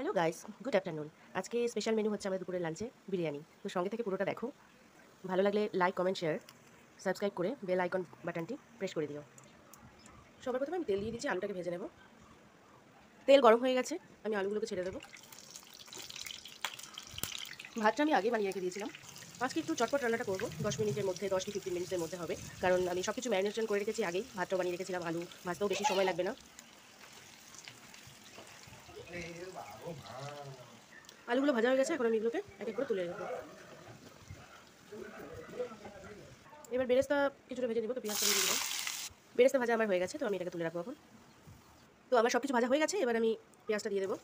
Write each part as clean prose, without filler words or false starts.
Hello guys, good afternoon. আজকে special menu হচ্ছে আমাদের দুপুরের লাঞ্চে বিরিয়ানি। তো সঙ্গে থেকে পুরোটা দেখো। ভালো লাগলে লাইক, কমেন্ট, শেয়ার, সাবস্ক্রাইব করে বেল আইকন বাটনটি প্রেস করে দিও। সবার প্রথমে আমি তেল দিয়ে দিচ্ছি, আলুটাকে ভেজে নেব। তেল গরম হয়ে গেছে, আমি আলুগুলোকে ছেড়ে দেবো। ভাতটা আমি আগে বানিয়ে রেখে দিয়েছিলাম। আজকে একটু চটপট রান্নাটা করবো, 10 মিনিটের মধ্যে, 10 কি 15 মিনিটের মধ্যে হবে। কারণ আমি সব কিছু ম্যারিনেশন করে রেখেছি আগেই, ভাতটাও বানিয়ে রেখেছিলাম, আলু ভাজতেও বেশি সময় লাগবে না। আলুগুলো ভাজা হয়ে গেছে, এখন আমি এগুলোকে এক এক করে তুলে রাখবো। এবার বেরেস্তা কিছুটা ভেজে নেবো, তো পেঁয়াজটা দিয়ে দিলাম। বেরেস্তা ভাজা আমার হয়ে গেছে, তো আমি এটাকে তুলে রাখবো এখন। তো আমার সব কিছু ভাজা হয়ে গেছে, এবার আমি পেঁয়াজটা দিয়ে দেবো।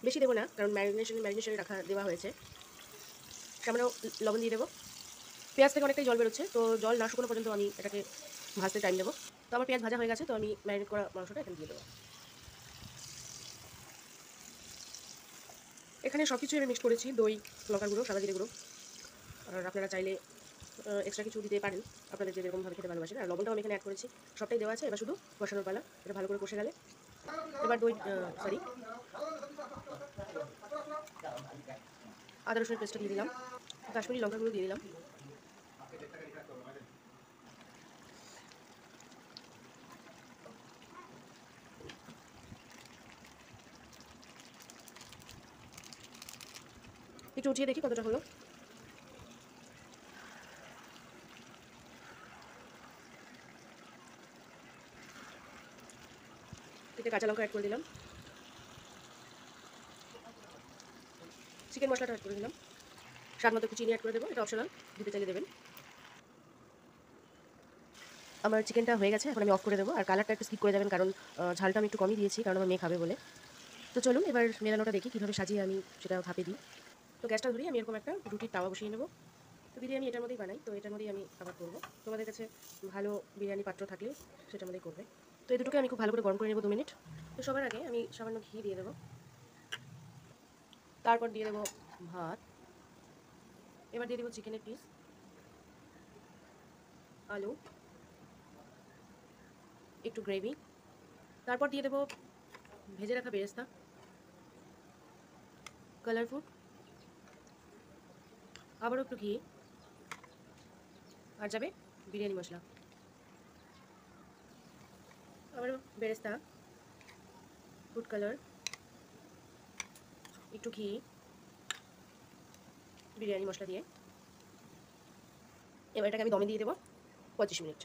বেশি দেবো না, কারণ ম্যারিনেশনে রাখা দেওয়া হয়েছে। সামান্য লবণ দিয়ে দেবো। পেঁয়াজ থেকে অনেকটাই জল বেরোচ্ছে, তো জল না শুকনো পর্যন্ত আমি এটাকে ভাজতে টাইম দেবো। তো আমার পেঁয়াজ ভাজা হয়ে গেছে, তো আমি ম্যারিনেট করা মাংসটা এখানে দিয়ে দেবো। এখানে সব কিছু আমি মিক্স করেছি, দই, লঙ্কার গুঁড়ো, সাদা জিরে গুঁড়ো। আর আপনারা চাইলে এক্সট্রা কিছু দিতে পারেন, আপনাদের যে যেরকমভাবে খেতে ভালোবাসেন। আর লবণটাও আমি এখানে অ্যাড করেছি। সবটাই দেওয়া আছে, এবার শুধু কষানোর পালা। এটা ভালো করে কষে গেলে এবার আদা রসুনের পেস্টটা দিয়ে দিলাম। কাশ্মীরি লঙ্কা গুঁড়ো দিয়ে দিলাম। একটু উঠিয়ে দেখি কতটা হলো। এতে কাঁচা লঙ্কা অ্যাড করে দিলাম। চিকেন মশলাটা অ্যাড করে দিলাম। স্বাদ মতো একটু চিনি অ্যাড করে দেবো, এটা অপশনাল, দিতে চাইলে দেবেন। আমার চিকেনটা হয়ে গেছে, এখন আমি অফ করে দেবো। আর কালারটা একটু স্কিপ করে যাবেন, কারণ ঝালটা আমি একটু কমই দিয়েছি, কারণ আমার মেয়ে খাবে বলে। তো চলুন এবার মেলানোটা দেখি কীভাবে সাজিয়ে আমি সেটা ভাপে দিই। তো গ্যাসটা ধরিয়ে আমি এরকম একটা রুটির তাওয়া বসিয়ে নেবো। তো বিরিয়ানি এটার মধ্যেই বানাই, তো এটার মধ্যেই আমি আবার করবো। তোমাদের কাছে ভালো বিরিয়ানি পাত্র থাকলে সেটার মধ্যেই করবে। তো এই দুটোকে আমি খুব ভালো করে গরম করে নেবো 2 মিনিট। তো সবার আগে আমি সামান্য ঘি দিয়ে দেবো। তারপর দিয়ে দেবো ভাত। এবার দিয়ে দেবো চিকেনের পিস, আলু, একটু গ্রেভি। তারপর দিয়ে দেবো ভেজে রাখা বেরেস্তা, কালার ফুড, আবারও একটু ঘি, আর যাবে বিরিয়ানি মশলা, আবারও বেরেস্তা, ফুড কালার, একটু ঘি, বিরিয়ানি মশলা দিয়ে এবার এটাকে আমি দমে দিয়ে দেবো 25 মিনিট।